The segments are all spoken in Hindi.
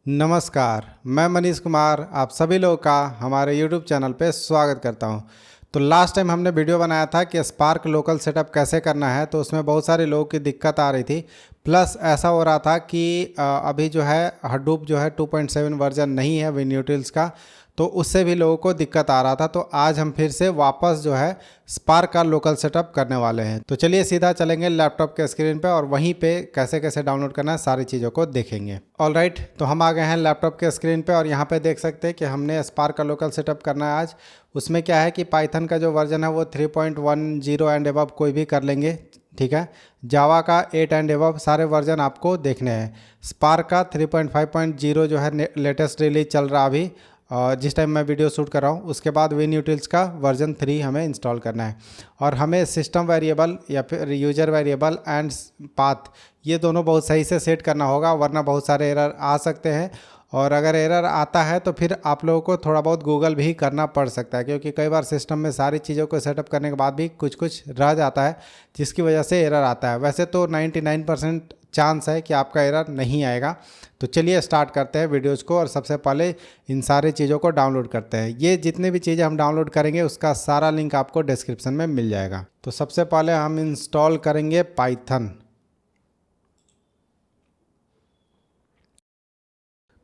नमस्कार, मैं मनीष कुमार आप सभी लोगों का हमारे YouTube चैनल पे स्वागत करता हूं। तो लास्ट टाइम हमने वीडियो बनाया था कि स्पार्क लोकल सेटअप कैसे करना है, तो उसमें बहुत सारे लोगों की दिक्कत आ रही थी। प्लस ऐसा हो रहा था कि अभी जो है हडूप जो है 2.7 वर्जन नहीं है विनयूटिल्स का, तो उससे भी लोगों को दिक्कत आ रहा था। तो आज हम फिर से वापस जो है स्पार्क का लोकल सेटअप करने वाले हैं। तो चलिए सीधा चलेंगे लैपटॉप के स्क्रीन पे और वहीं पे कैसे कैसे डाउनलोड करना है सारी चीज़ों को देखेंगे। ऑलराइट, तो हम आ गए हैं लैपटॉप के स्क्रीन पे और यहाँ पे देख सकते हैं कि हमने स्पार्क का लोकल सेटअप करना है आज। उसमें क्या है कि पाइथन का जो वर्जन है वो 3.10 एंड एबव कोई भी कर लेंगे, ठीक है। जावा का 8 एंड एबव सारे वर्जन आपको देखने हैं। स्पार्क का 3.5.0 जो है लेटेस्ट रिलीज चल रहा अभी, जिस टाइम मैं वीडियो शूट कर रहा हूँ। उसके बाद विनयूटिल्स का वर्जन 3 हमें इंस्टॉल करना है और हमें सिस्टम वेरिएबल या फिर यूजर वेरिएबल एंड पाथ ये दोनों बहुत सही से सेट करना होगा, वरना बहुत सारे एरर आ सकते हैं। और अगर एरर आता है तो फिर आप लोगों को थोड़ा बहुत गूगल भी करना पड़ सकता है, क्योंकि कई बार सिस्टम में सारी चीज़ों को सेटअप करने के बाद भी कुछ कुछ रह जाता है जिसकी वजह से एरर आता है। वैसे तो 99% चांस है कि आपका एरर नहीं आएगा। तो चलिए स्टार्ट करते हैं वीडियोज़ को और सबसे पहले इन सारी चीज़ों को डाउनलोड करते हैं। ये जितने भी चीज़ें हम डाउनलोड करेंगे उसका सारा लिंक आपको डिस्क्रिप्शन में मिल जाएगा। तो सबसे पहले हम इंस्टॉल करेंगे पाइथन।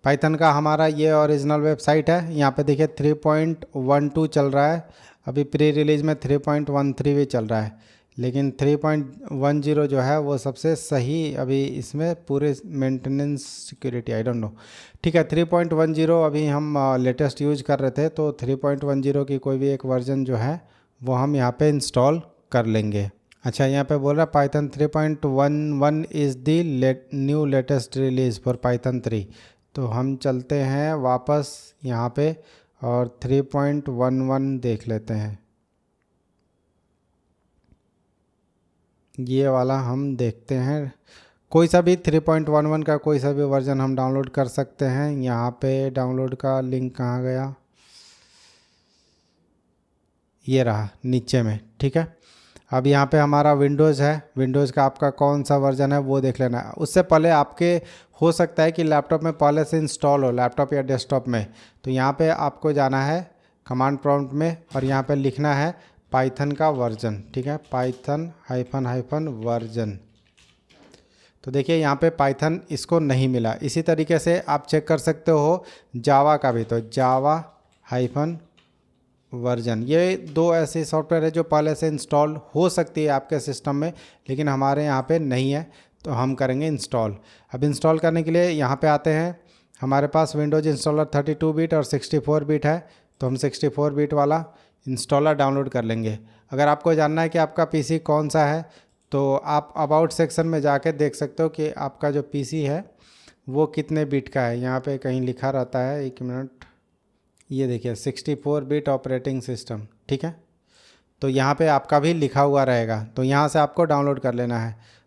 पाइथन का हमारा ये ओरिजिनल वेबसाइट है। यहाँ पे देखिए 3.12 चल रहा है, अभी प्री रिलीज में 3.13 भी चल रहा है, लेकिन 3.10 जो है वो सबसे सही अभी इसमें पूरे maintenance security I don't know, ठीक है। 3.10 अभी हम लेटेस्ट यूज कर रहे थे, तो 3.10 की कोई भी एक वर्जन जो है वो हम यहाँ पे इंस्टॉल कर लेंगे। अच्छा, यहाँ पे बोल रहा है Python 3.11 is the new latest release for Python 3। तो हम चलते हैं वापस यहाँ पे और 3.11 देख लेते हैं। ये वाला हम देखते हैं, कोई सा भी 3.11 का कोई सा भी वर्जन हम डाउनलोड कर सकते हैं। यहाँ पे डाउनलोड का लिंक कहाँ गया, ये रहा नीचे में, ठीक है। अब यहाँ पे हमारा विंडोज़ है, विंडोज़ का आपका कौन सा वर्जन है वो देख लेना है। उससे पहले आपके हो सकता है कि लैपटॉप में पहले से इंस्टॉल हो, लैपटॉप या डेस्कटॉप में। तो यहाँ पे आपको जाना है कमांड प्रॉम्प्ट में और यहाँ पे लिखना है पाइथन का वर्जन, ठीक है, पाइथन हाइफन वर्जन। तो देखिए यहाँ पे पाइथन इसको नहीं मिला। इसी तरीके से आप चेक कर सकते हो जावा का भी, तो जावा हाइफन वर्जन। ये दो ऐसे सॉफ्टवेयर है जो पहले से इंस्टॉल हो सकती है आपके सिस्टम में, लेकिन हमारे यहाँ पे नहीं है, तो हम करेंगे इंस्टॉल। अब इंस्टॉल करने के लिए यहाँ पे आते हैं। हमारे पास विंडोज़ इंस्टॉलर 32 बिट और 64 बिट है, तो हम 64 बिट वाला इंस्टॉलर डाउनलोड कर लेंगे। अगर आपको जानना है कि आपका पीसी कौन सा है, तो आप अबाउट सेक्शन में जाके देख सकते हो कि आपका जो पीसी है वो कितने बिट का है। यहाँ पे कहीं लिखा रहता है, एक मिनट, ये देखिए 64 बिट ऑपरेटिंग सिस्टम, ठीक है। तो यहाँ पे आपका भी लिखा हुआ रहेगा, तो यहाँ से आपको डाउनलोड कर लेना है।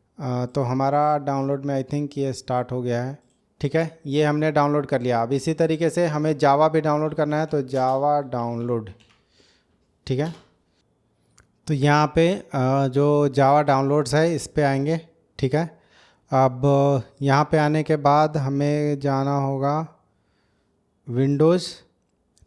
तो हमारा डाउनलोड में आई थिंक ये स्टार्ट हो गया है, ठीक है। ये हमने डाउनलोड कर लिया। अब इसी तरीके से हमें जावा भी डाउनलोड करना है, तो जावा डाउनलोड, ठीक है। तो यहाँ पे जो जावा डाउनलोड्स है इस पे आएंगे, ठीक है। अब यहाँ पे आने के बाद हमें जाना होगा विंडोज़,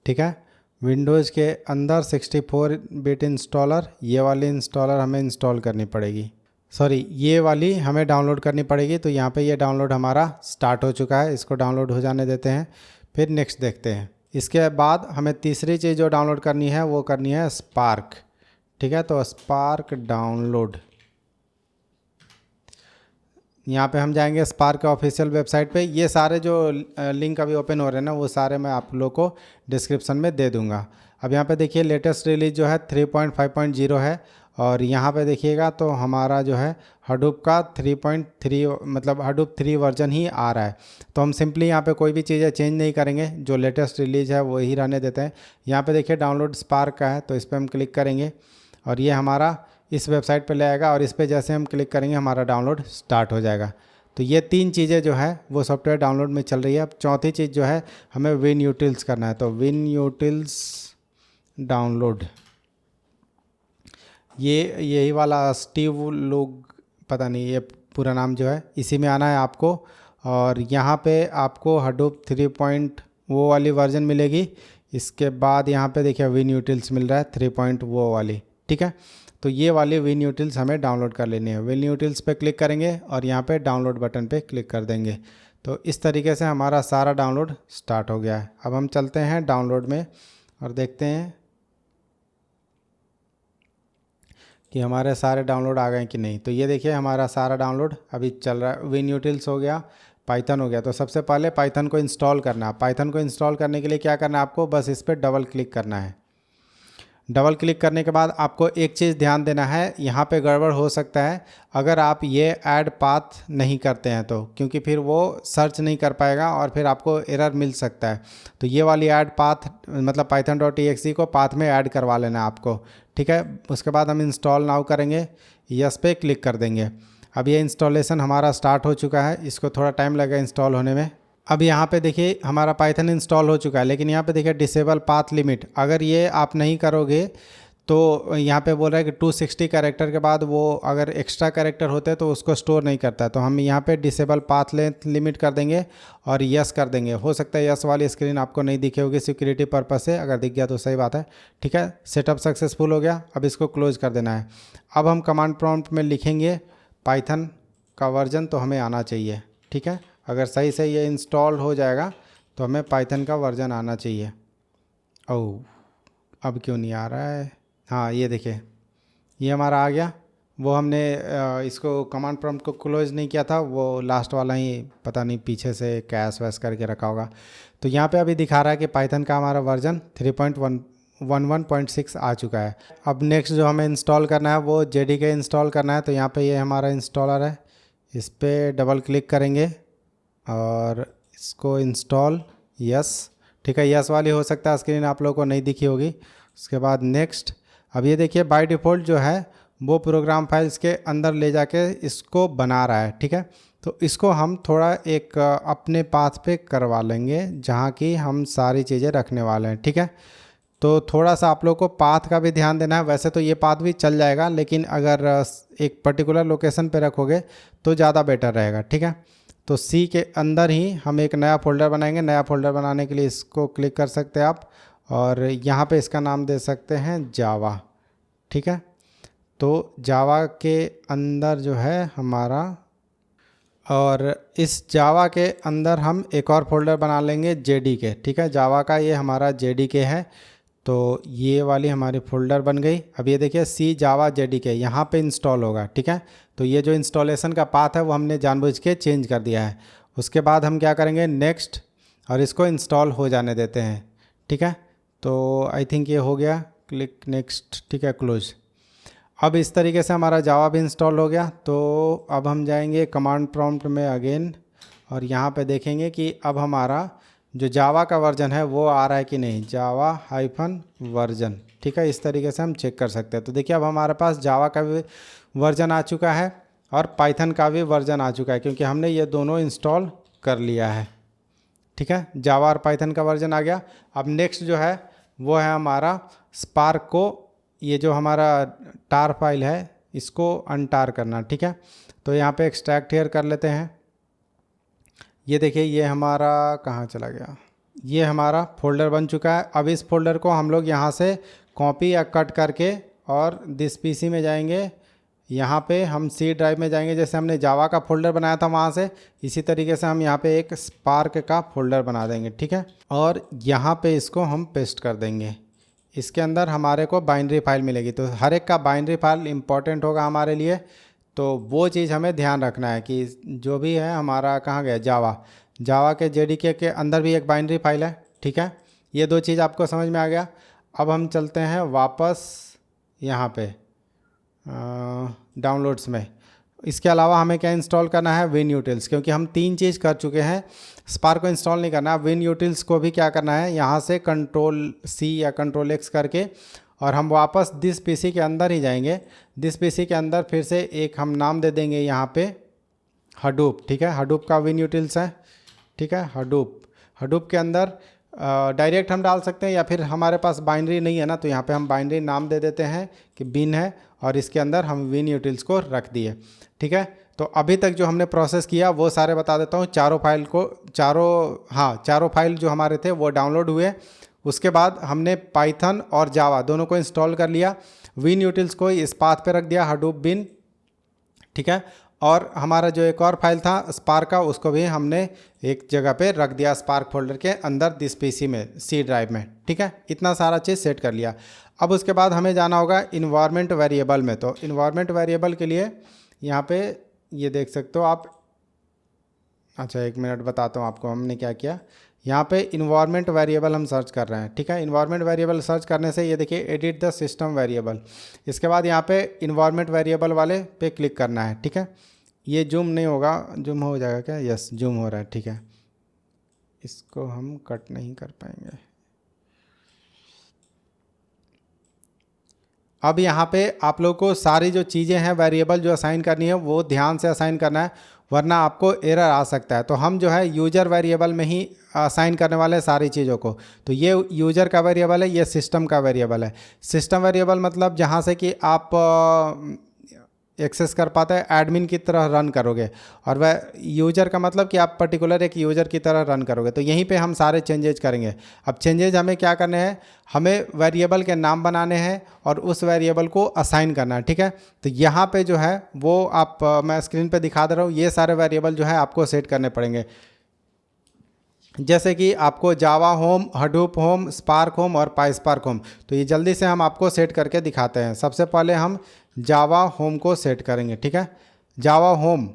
ठीक है। विंडोज़ के अंदर 64 बिट इंस्टॉलर, ये वाली इंस्टॉलर हमें इंस्टॉल करनी पड़ेगी, सॉरी ये वाली हमें डाउनलोड करनी पड़ेगी। तो यहाँ पे ये डाउनलोड हमारा स्टार्ट हो चुका है, इसको डाउनलोड हो जाने देते हैं, फिर नेक्स्ट देखते हैं। इसके बाद हमें तीसरी चीज़ जो डाउनलोड करनी है वो करनी है स्पार्क, ठीक है। तो स्पार्क डाउनलोड, यहाँ पे हम जाएंगे स्पार्क के ऑफिशियल वेबसाइट पे। ये सारे जो लिंक अभी ओपन हो रहे हैं ना, वो सारे मैं आप लोग को डिस्क्रिप्शन में दे दूंगा। अब यहाँ पे देखिए लेटेस्ट रिलीज जो है 3.5.0 है, और यहाँ पे देखिएगा तो हमारा जो है हडूप का 3.3 मतलब हडूप 3 वर्जन ही आ रहा है। तो हम सिंपली यहाँ पे कोई भी चीज़ें चेंज नहीं करेंगे, जो लेटेस्ट रिलीज है वही रहने देते हैं। यहाँ पे देखिए डाउनलोड स्पार्क का है, तो इस पर हम क्लिक करेंगे और ये हमारा इस वेबसाइट पे ले आएगा, और इस पे जैसे हम क्लिक करेंगे हमारा डाउनलोड स्टार्ट हो जाएगा। तो ये तीन चीज़ें जो है वो सॉफ्टवेयर डाउनलोड में चल रही है। अब चौथी चीज़ जो है हमें विनयूटिल्स करना है, तो विनयूटिल्स डाउनलोड, ये यही वाला स्टीव लोग, पता नहीं ये पूरा नाम जो है, इसी में आना है आपको। और यहाँ पे आपको हडूप 3 पॉइंट वो वाली वर्जन मिलेगी। इसके बाद यहाँ पे देखिए विन यूटिल्स मिल रहा है 3 पॉइंट वो वाली, ठीक है। तो ये वाली विन यूटिल्स हमें डाउनलोड कर लेनी है। विन यूटिल्स पे क्लिक करेंगे और यहाँ पे डाउनलोड बटन पे क्लिक कर देंगे। तो इस तरीके से हमारा सारा डाउनलोड स्टार्ट हो गया है। अब हम चलते हैं डाउनलोड में और देखते हैं कि हमारे सारे डाउनलोड आ गए कि नहीं। तो ये देखिए हमारा सारा डाउनलोड अभी चल रहा है। विन यूटिल्स हो गया, पाइथन हो गया। तो सबसे पहले पाइथन को इंस्टॉल करना है। पाइथन को इंस्टॉल करने के लिए क्या करना है आपको, बस इस पर डबल क्लिक करना है। डबल क्लिक करने के बाद आपको एक चीज़ ध्यान देना है, यहाँ पे गड़बड़ हो सकता है अगर आप ये ऐड पाथ नहीं करते हैं तो, क्योंकि फिर वो सर्च नहीं कर पाएगा और फिर आपको एरर मिल सकता है। तो ये वाली ऐड पाथ मतलब python.exe को पाथ में ऐड करवा लेना है आपको, ठीक है। उसके बाद हम इंस्टॉल नाउ करेंगे, यस पे क्लिक कर देंगे। अब ये इंस्टॉलेशन हमारा स्टार्ट हो चुका है, इसको थोड़ा टाइम लगेगा इंस्टॉल होने में। अब यहाँ पे देखिए हमारा पाइथन इंस्टॉल हो चुका है, लेकिन यहाँ पे देखिए डिसेबल पाथ लिमिट, अगर ये आप नहीं करोगे तो यहाँ पे बोल रहा है कि 260 कैरेक्टर के बाद वो अगर एक्स्ट्रा कैरेक्टर होते हैं तो उसको स्टोर नहीं करता है। तो हम यहाँ पे डिसेबल पाथ लेंथ लिमिट कर देंगे और यस कर देंगे। हो सकता है यस वाली स्क्रीन आपको नहीं दिखी होगी सिक्योरिटी पर्पस से, अगर दिख गया तो सही बात है, ठीक है। सेटअप सक्सेसफुल हो गया, अब इसको क्लोज कर देना है। अब हम कमांड प्रॉम्प्ट में लिखेंगे पाइथन का वर्जन तो हमें आना चाहिए, ठीक है। अगर सही से ये इंस्टॉल हो जाएगा तो हमें पाइथन का वर्जन आना चाहिए। ओह, अब क्यों नहीं आ रहा है? हाँ ये देखिए ये हमारा आ गया। वो हमने इसको कमांड प्रॉम्प्ट को क्लोज नहीं किया था, वो लास्ट वाला ही पता नहीं पीछे से कैश वैश करके रखा होगा। तो यहाँ पे अभी दिखा रहा है कि पाइथन का हमारा वर्जन 3.11.6 आ चुका है। अब नेक्स्ट जो हमें इंस्टॉल करना है वो JDK इंस्टॉल करना है। तो यहाँ पे ये हमारा इंस्टॉलर है, इस पर डबल क्लिक करेंगे और इसको इंस्टॉल, यस, ठीक है। यस वाली हो सकता है स्क्रीन आप लोगों को नहीं दिखी होगी। उसके बाद नेक्स्ट। अब ये देखिए बाय डिफ़ॉल्ट जो है वो प्रोग्राम फाइल्स के अंदर ले जाके इसको बना रहा है, ठीक है। तो इसको हम थोड़ा एक अपने पाथ पे करवा लेंगे जहाँ की हम सारी चीज़ें रखने वाले हैं, ठीक है। तो थोड़ा सा आप लोग को पाथ का भी ध्यान देना है। वैसे तो ये पाथ भी चल जाएगा, लेकिन अगर एक पर्टिकुलर लोकेशन पे रखोगे तो ज़्यादा बेटर रहेगा, ठीक है। तो सी के अंदर ही हम एक नया फ़ोल्डर बनाएंगे। नया फ़ोल्डर बनाने के लिए इसको क्लिक कर सकते हैं आप और यहाँ पे इसका नाम दे सकते हैं जावा, ठीक है। तो जावा के अंदर जो है हमारा, और इस जावा के अंदर हम एक और फोल्डर बना लेंगे JDK, ठीक है। जावा का ये हमारा JDK है। तो ये वाली हमारी फ़ोल्डर बन गई। अब ये देखिए सी जावा JDK यहाँ पे इंस्टॉल होगा, ठीक है। तो ये जो इंस्टॉलेशन का पाथ है वो हमने जानबूझ के चेंज कर दिया है। उसके बाद हम क्या करेंगे, नेक्स्ट, और इसको इंस्टॉल हो जाने देते हैं, ठीक है। तो आई थिंक ये हो गया, क्लिक नेक्स्ट, ठीक है, क्लोज। अब इस तरीके से हमारा जावा भी इंस्टॉल हो गया। तो अब हम जाएंगे कमांड प्रॉम्प्ट में अगेन और यहाँ पे देखेंगे कि अब हमारा जो जावा का वर्जन है वो आ रहा है कि नहीं, जावा -वर्जन, ठीक है। इस तरीके से हम चेक कर सकते हैं। तो देखिए अब हमारे पास जावा का भी वर्जन आ चुका है और पाइथन का भी वर्जन आ चुका है, क्योंकि हमने ये दोनों इंस्टॉल कर लिया है, ठीक है। जावा और पाइथन का वर्जन आ गया। अब नेक्स्ट जो है वो है हमारा स्पार्क को, ये जो हमारा टार फाइल है इसको अनटार करना, ठीक है। तो यहाँ पे एक्सट्रैक्ट हेयर कर लेते हैं। ये देखिए ये हमारा कहाँ चला गया, ये हमारा फोल्डर बन चुका है। अब इस फोल्डर को हम लोग यहाँ से कॉपी या कट करके और दिस PC में जाएंगे, यहाँ पे हम C ड्राइव में जाएंगे। जैसे हमने जावा का फोल्डर बनाया था वहाँ से, इसी तरीके से हम यहाँ पे एक स्पार्क का फोल्डर बना देंगे, ठीक है। और यहाँ पे इसको हम पेस्ट कर देंगे। इसके अंदर हमारे को बाइनरी फाइल मिलेगी। तो हर एक का बाइनरी फाइल इम्पॉर्टेंट होगा हमारे लिए। तो वो चीज़ हमें ध्यान रखना है कि जो भी है हमारा कहाँ गया, जावा के JDK के अंदर भी एक बाइनरी फाइल है, ठीक है। ये दो चीज़ आपको समझ में आ गया। अब हम चलते हैं वापस यहाँ पे डाउनलोड्स में। इसके अलावा हमें क्या इंस्टॉल करना है, विन यूटिल्स, क्योंकि हम 3 चीज़ कर चुके हैं। स्पार्क को इंस्टॉल नहीं करना, विन यूटिल्स को भी क्या करना है, यहाँ से Ctrl+C या Ctrl+X करके और हम वापस दिस PC के अंदर ही जाएंगे। दिस PC के अंदर फिर से एक हम नाम दे देंगे यहाँ पे हडूप, ठीक है। हडूप का विन यूटिल्स है, ठीक है। हडूप के अंदर डायरेक्ट हम डाल सकते हैं, या फिर हमारे पास बाइनरी नहीं है ना, तो यहाँ पे हम बाइनरी नाम दे देते हैं कि बिन है और इसके अंदर हम विन यूटिल्स को रख दिए, ठीक है। तो अभी तक जो हमने प्रोसेस किया वो सारे बता देता हूँ। चारों फाइल जो हमारे थे वो डाउनलोड हुए। उसके बाद हमने पाइथन और जावा दोनों को इंस्टॉल कर लिया। विन यूटिल्स को इस पाथ पे रख दिया, हडूप बिन, ठीक है। और हमारा जो एक और फाइल था स्पार्क का, उसको भी हमने एक जगह पे रख दिया स्पार्क फोल्डर के अंदर दिस पीसी में, सी ड्राइव में, ठीक है। इतना सारा चीज़ सेट कर लिया। अब उसके बाद हमें जाना होगा इन्वायरमेंट वेरिएबल में। तो इन्वायरमेंट वेरिएबल के लिए यहाँ पे ये देख सकते हो आप। अच्छा, एक मिनट बताता हूँ आपको हमने क्या किया। यहाँ पे इन्वायरमेंट वेरिएबल हम सर्च कर रहे हैं, ठीक है। इन्वायरमेंट वेरिएबल सर्च करने से ये देखिए एडिट द सिस्टम वेरिएबल, इसके बाद यहाँ पे इन्वायरमेंट वेरिएबल वाले पे क्लिक करना है, ठीक है। ये जूम नहीं होगा, जूम हो जाएगा क्या? यस, जूम हो रहा है, ठीक है। इसको हम कट नहीं कर पाएंगे। अब यहाँ पे आप लोग को सारी जो चीज़ें हैं वेरिएबल जो असाइन करनी है वो ध्यान से असाइन करना है, वरना आपको एरर आ सकता है। तो हम जो है यूजर वेरिएबल में ही असाइन करने वाले हैं सारी चीज़ों को। तो ये यूजर का वेरिएबल है, ये सिस्टम का वेरिएबल है। सिस्टम वेरिएबल मतलब जहाँ से कि आप एक्सेस कर पाते हैं, एडमिन की तरह रन करोगे। और वह यूजर का मतलब कि आप पर्टिकुलर एक यूजर की तरह रन करोगे। तो यहीं पे हम सारे चेंजेज करेंगे। अब चेंजेज हमें क्या करने हैं, हमें वेरिएबल के नाम बनाने हैं और उस वेरिएबल को असाइन करना है, ठीक है। तो यहाँ पे जो है वो आप मैं स्क्रीन पे दिखा दे रहा हूँ, ये सारे वेरिएबल जो है आपको सेट करने पड़ेंगे। जैसे कि आपको Java home, Hadoop home, Spark home और पाईस्पार्क होम। तो ये जल्दी से हम आपको सेट करके दिखाते हैं। सबसे पहले हम जावा होम को सेट करेंगे, ठीक है। जावा होम,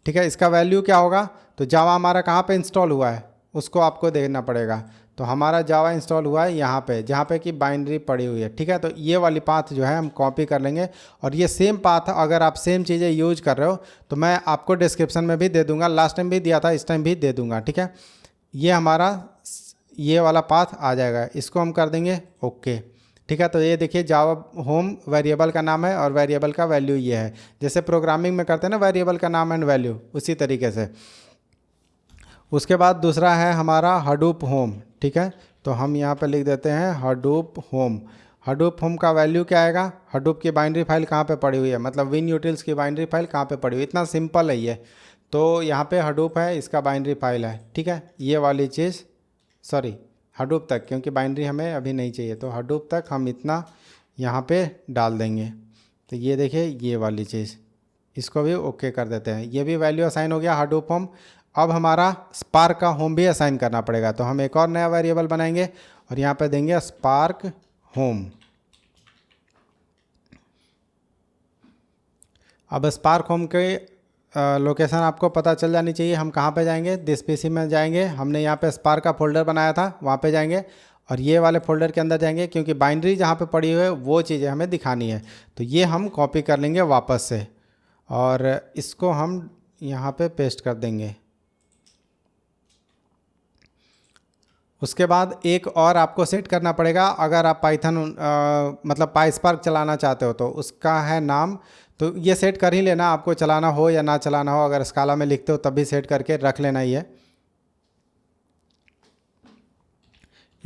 ठीक है। इसका वैल्यू क्या होगा, तो जावा हमारा कहाँ पे इंस्टॉल हुआ है उसको आपको देखना पड़ेगा। तो हमारा जावा इंस्टॉल हुआ है यहाँ पे, जहाँ पे कि बाइनरी पड़ी हुई है, ठीक है। तो ये वाली पाथ जो है हम कॉपी कर लेंगे। और ये सेम पाथ अगर आप सेम चीज़ें यूज कर रहे हो तो मैं आपको डिस्क्रिप्शन में भी दे दूँगा, लास्ट टाइम भी दिया था, इस टाइम भी दे दूँगा, ठीक है। ये हमारा ये वाला पाथ आ जाएगा, इसको हम कर देंगे ओके, ठीक है। तो ये देखिए जावा होम वेरिएबल का नाम है और वेरिएबल का वैल्यू ये है। जैसे प्रोग्रामिंग में करते हैं ना वेरिएबल का नाम एंड वैल्यू, उसी तरीके से। उसके बाद दूसरा है हमारा हडूप होम, ठीक है। तो हम यहाँ पे लिख देते हैं हडूप होम। हडूप होम का वैल्यू क्या आएगा, हडूप की बाइनरी फाइल कहाँ पे पड़ी हुई है, मतलब विन यूटिल्स की बाइनरी फाइल कहाँ पे पड़ी हुई है। इतना सिंपल है ये। तो यहाँ पे हडूप है, इसका बाइनरी फाइल है, ठीक है। ये वाली चीज़, सॉरी हडूप तक, क्योंकि बाइनरी हमें अभी नहीं चाहिए, तो हडूप तक हम इतना यहाँ पे डाल देंगे। तो ये देखिए ये वाली चीज़, इसको भी ओके कर देते हैं। ये भी वैल्यू असाइन हो गया हडूप होम। अब हमारा स्पार्क का होम भी असाइन करना पड़ेगा। तो हम एक और नया वेरिएबल बनाएंगे और यहाँ पे देंगे स्पार्क होम। अब स्पार्क होम के लोकेशन आपको पता चल जानी चाहिए। हम कहाँ पे जाएंगे, दिस पीसी में जाएंगे। हमने यहाँ पे स्पार्क का फोल्डर बनाया था, वहाँ पे जाएंगे और ये वाले फोल्डर के अंदर जाएंगे, क्योंकि बाइनरी जहाँ पे पड़ी हुई है वो चीज़ें हमें दिखानी है। तो ये हम कॉपी कर लेंगे वापस से और इसको हम यहाँ पे पेस्ट कर देंगे। उसके बाद एक और आपको सेट करना पड़ेगा, अगर आप पाइथन मतलब पाईस्पार्क चलाना चाहते हो तो उसका है नाम। तो ये सेट कर ही लेना, आपको चलाना हो या ना चलाना हो। अगर स्काला में लिखते हो तब भी सेट करके रख लेना ही है।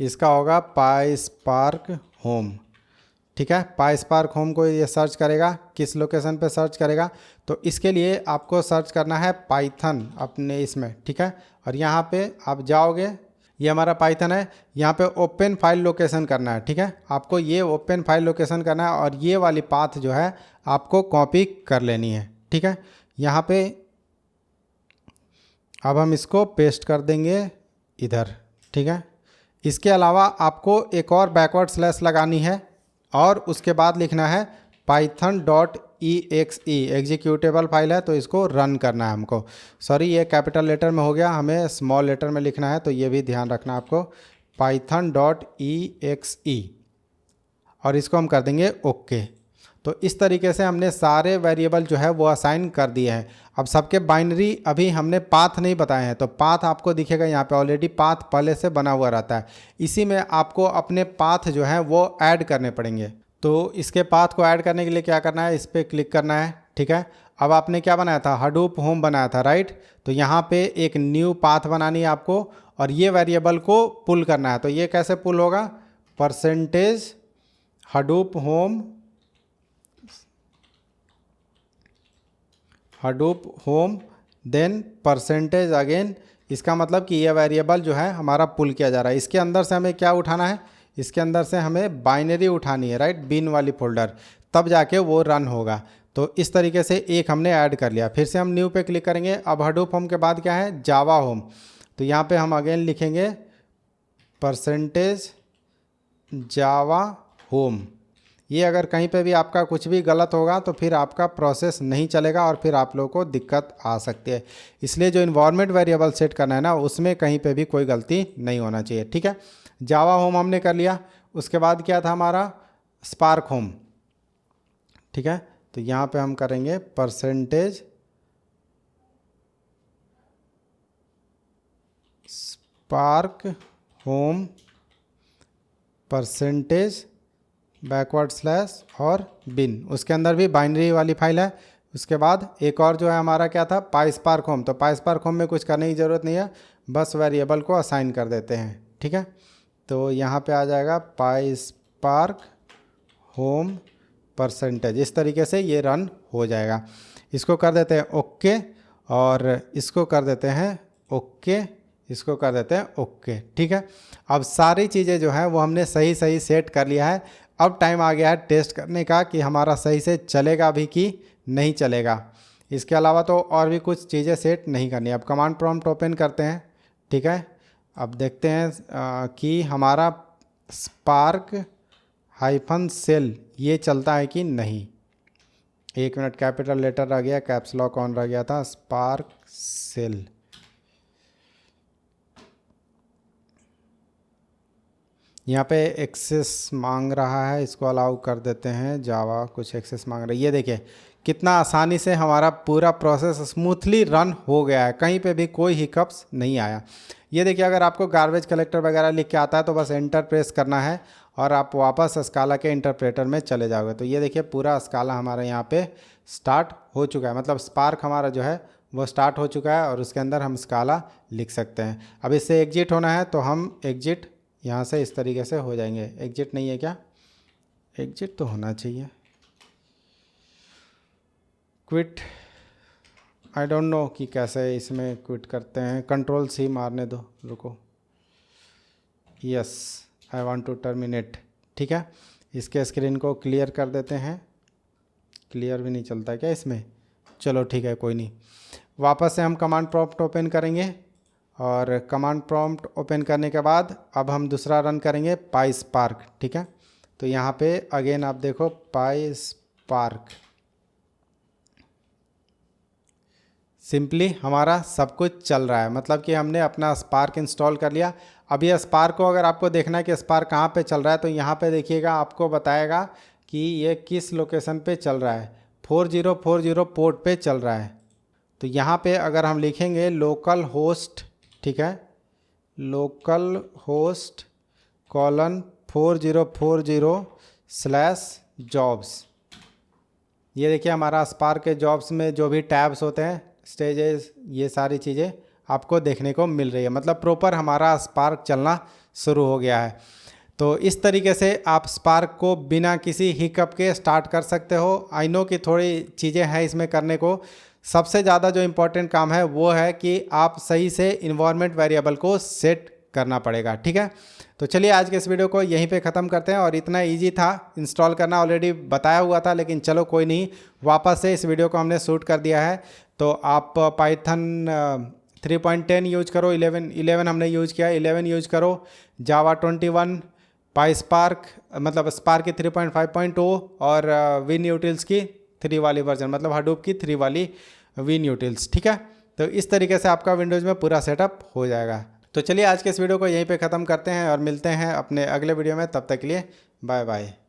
इसका होगा पाईस्पार्क होम, ठीक है। पाईस्पार्क होम को ये सर्च करेगा, किस लोकेशन पे सर्च करेगा, तो इसके लिए आपको सर्च करना है पाइथन अपने इसमें, ठीक है। और यहाँ पे आप जाओगे, ये हमारा पाइथन है, यहाँ पे ओपन फाइल लोकेशन करना है, ठीक है। आपको ये ओपन फाइल लोकेशन करना है और ये वाली पाथ जो है आपको कॉपी कर लेनी है, ठीक है। यहाँ पे अब हम इसको पेस्ट कर देंगे इधर, ठीक है। इसके अलावा आपको एक और बैकवर्ड स्लैश लगानी है और उसके बाद लिखना है python.exe, एग्जीक्यूटेबल फाइल है तो इसको रन करना है हमको। सॉरी ये कैपिटल लेटर में हो गया, हमें स्मॉल लेटर में लिखना है, तो ये भी ध्यान रखना आपको, python.exe, और इसको हम कर देंगे ओके। तो इस तरीके से हमने सारे वेरिएबल जो है वो असाइन कर दिए हैं। अब सबके बाइनरी अभी हमने पाथ नहीं बताए हैं, तो पाथ आपको दिखेगा यहाँ पे, ऑलरेडी पाथ पहले से बना हुआ रहता है। इसी में आपको अपने पाथ जो है वो ऐड करने पड़ेंगे। तो इसके पाथ को ऐड करने के लिए क्या करना है, इस पर क्लिक करना है, ठीक है। अब आपने क्या बनाया था, हडूप होम बनाया था, राइट। तो यहाँ पे एक न्यू पाथ बनानी है आपको और ये वेरिएबल को पुल करना है। तो ये कैसे पुल होगा, percentage Hadoop home Hadoop home then percentage again. इसका मतलब कि ये वेरिएबल जो है हमारा पुल किया जा रहा है। इसके अंदर से हमें क्या उठाना है, इसके अंदर से हमें बाइनरी उठानी है, राइट, बिन वाली फोल्डर, तब जाके वो रन होगा। तो इस तरीके से एक हमने ऐड कर लिया। फिर से हम न्यू पे क्लिक करेंगे। अब हडूप होम के बाद क्या है, जावा होम। तो यहाँ पे हम अगेन लिखेंगे परसेंटेज जावा होम। ये अगर कहीं पे भी आपका कुछ भी गलत होगा तो फिर आपका प्रोसेस नहीं चलेगा और फिर आप लोगों को दिक्कत आ सकती है। इसलिए जो इन्वायरमेंट वेरिएबल सेट करना है ना, उसमें कहीं पे भी कोई गलती नहीं होना चाहिए, ठीक है। जावा होम हमने कर लिया। उसके बाद क्या था हमारा, स्पार्क होम, ठीक है। तो यहाँ पे हम करेंगे percentage spark home percentage backward slash और बिन। उसके अंदर भी बाइनरी वाली फाइल है। उसके बाद एक और जो है हमारा क्या था, पाई स्पार्क होम। तो पाई स्पार्क होम में कुछ करने की ज़रूरत नहीं है, बस वेरिएबल को असाइन कर देते हैं, ठीक है। तो यहाँ पे आ जाएगा पाई स्पार्क होम परसेंटेज। इस तरीके से ये रन हो जाएगा। इसको कर देते हैं ओके, और इसको कर देते हैं ओके, इसको कर देते हैं ओके, ठीक है। अब सारी चीज़ें जो है वो हमने सही सही सेट कर लिया है। अब टाइम आ गया है टेस्ट करने का कि हमारा सही से चलेगा भी कि नहीं चलेगा। इसके अलावा तो और भी कुछ चीज़ें सेट नहीं करनी। अब कमांड प्रॉम्प्ट ओपन करते हैं, ठीक है। अब देखते हैं कि हमारा स्पार्क हाइफन सेल ये चलता है कि नहीं। 1 मिनट, कैपिटल लेटर रह गया, कैप्स लॉक ऑन रह गया था, स्पार्क सेल। यहाँ पे एक्सेस मांग रहा है, इसको अलाउ कर देते हैं। जावा कुछ एक्सेस मांग रहा है। ये देखिए कितना आसानी से हमारा पूरा प्रोसेस स्मूथली रन हो गया है, कहीं पे भी कोई हिकअप्स नहीं आया। ये देखिए अगर आपको गार्बेज कलेक्टर वगैरह लिख के आता है तो बस एंटर प्रेस करना है और आप वापस स्काला के इंटरप्रेटर में चले जाओगे। तो ये देखिए पूरा स्काला हमारा यहाँ पे स्टार्ट हो चुका है, मतलब स्पार्क हमारा जो है वो स्टार्ट हो चुका है और उसके अंदर हम स्काला लिख सकते हैं। अब इससे एग्जिट होना है तो हम एग्जिट यहाँ से इस तरीके से हो जाएंगे। एग्जिट नहीं है क्या, एग्जिट तो होना चाहिए। क्विट, आई डोंट नो कि कैसे इसमें क्विट करते हैं। कंट्रोल सी मारने दो, रुको। Yes, I want to terminate, ठीक है। इसके स्क्रीन को क्लियर कर देते हैं। क्लियर भी नहीं चलता क्या इसमें, चलो ठीक है कोई नहीं। वापस से हम कमांड प्रॉम्प्ट ओपन करेंगे और कमांड प्रॉम्प्ट ओपन करने के बाद अब हम दूसरा रन करेंगे पाई स्पार्क, ठीक है। तो यहाँ पे अगेन आप देखो पाई स्पार्क, सिंपली हमारा सब कुछ चल रहा है, मतलब कि हमने अपना स्पार्क इंस्टॉल कर लिया। अब ये स्पार्क को अगर आपको देखना है कि स्पार्क कहाँ पे चल रहा है तो यहाँ पे देखिएगा, आपको बताएगा कि ये किस लोकेशन पे चल रहा है। 4040 पोर्ट पे चल रहा है। तो यहाँ पे अगर हम लिखेंगे लोकल होस्ट, ठीक है, लोकल होस्ट कॉलन 4040/jobs। ये देखिए हमारा स्पार्क के जॉब्स में जो भी टैब्स होते हैं, स्टेजेस, ये सारी चीज़ें आपको देखने को मिल रही है। मतलब प्रॉपर हमारा स्पार्क चलना शुरू हो गया है। तो इस तरीके से आप स्पार्क को बिना किसी हिकअप के स्टार्ट कर सकते हो। आई नो कि थोड़ी चीज़ें हैं इसमें करने को। सबसे ज़्यादा जो इम्पोर्टेंट काम है वो है कि आप सही से इन्वायरमेंट वेरिएबल को सेट करना पड़ेगा, ठीक है। तो चलिए आज के इस वीडियो को यहीं पे ख़त्म करते हैं। और इतना इजी था इंस्टॉल करना, ऑलरेडी बताया हुआ था, लेकिन चलो कोई नहीं, वापस से इस वीडियो को हमने शूट कर दिया है। तो आप पाइथन 3.10 यूज करो, 11 हमने यूज किया, 11 यूज करो, जावा 21, पाई स्पार्क मतलब स्पार्क की 3.5.0 और विन यूटिल्स की 3 वाली वर्जन, मतलब हडूप की 3 वाली विन यूटिल्स, ठीक है। तो इस तरीके से आपका विंडोज़ में पूरा सेटअप हो जाएगा। तो चलिए आज के इस वीडियो को यहीं पे ख़त्म करते हैं और मिलते हैं अपने अगले वीडियो में। तब तक के लिए बाय बाय।